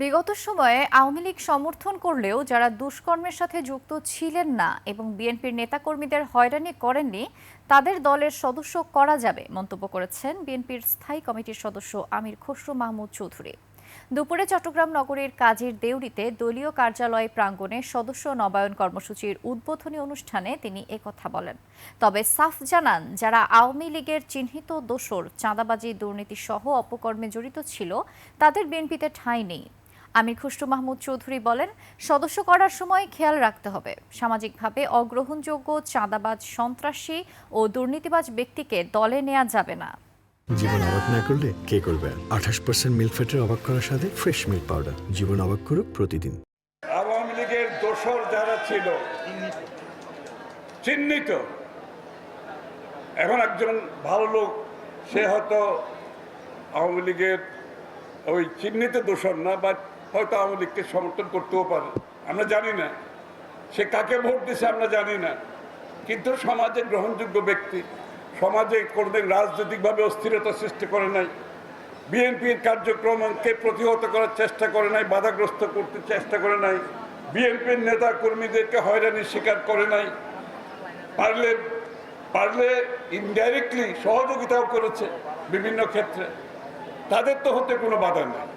বিগত সময়ে আওয়ামী লীগ সমর্থন করলেও যারা দুষ্কর্মের সাথে যুক্ত ছিলেন না এবং বিএনপির নেতাকর্মীদের হয়রানি করেননি তাদের দলের সদস্য করা যাবে মন্তব্য করেছেন বিএনপির স্থায়ী কমিটির সদস্য আমির খসরু মাহমুদ চৌধুরী। দুপুরে চট্টগ্রাম নগরীর কাজীর দেউরিতে দলীয় কার্যালয় প্রাঙ্গণে সদস্য নবায়ন কর্মসূচির উদ্বোধনী অনুষ্ঠানে তিনি একথা বলেন। তবে সাফ জানান, যারা আওয়ামী লীগের চিহ্নিত দোসর, চাঁদাবাজি, দুর্নীতি সহ অপকর্মে জড়িত ছিল তাদের বিএনপিতে ঠাঁই নেই। আমির খসরু মাহমুদ চৌধুরী বলেন, সদস্য করার সময় খেয়াল রাখতে হবে সামাজিকভাবে অগ্রহণযোগ্য চাঁদাবাজ, সন্ত্রাসী ও দুর্নীতিবাজ ব্যক্তিকে দলে নেওয়া যাবে না। জীবন অবাক না করলে কে করবে? 28% মিল্ক ফ্যাটের অবাক করার সাথে ফ্রেশ মিল্ক পাউডার। জীবন অবাক করুক প্রতিদিন। আওয়ামী লীগের দোসর যারা ছিল, চিহ্নিত, এখন একজন ভালো লোক, সে হয়তো আওয়ামী লীগের ওই চিহ্নিত দোসর না, বাট হয়তো আওয়ামী লীগকে সমর্থন করতেও পারে, আমরা জানি না। সে কাকে ভোট দিছে আমরা জানি না, কিন্তু সমাজে গ্রহণযোগ্য ব্যক্তি, সমাজে কোনোদিন রাজনৈতিকভাবে অস্থিরতা সৃষ্টি করে নাই, বিএনপির কার্যক্রমকে প্রতিহত করার চেষ্টা করে নাই, বাধাগ্রস্ত করতে চেষ্টা করে নাই, বিএনপির নেতা কর্মীদেরকে হয়রানির শিকার করে নাই, পারলে ইনডাইরেক্টলি সহযোগিতাও করেছে বিভিন্ন ক্ষেত্রে। তাদের তো হতে কোনো বাধা নেই।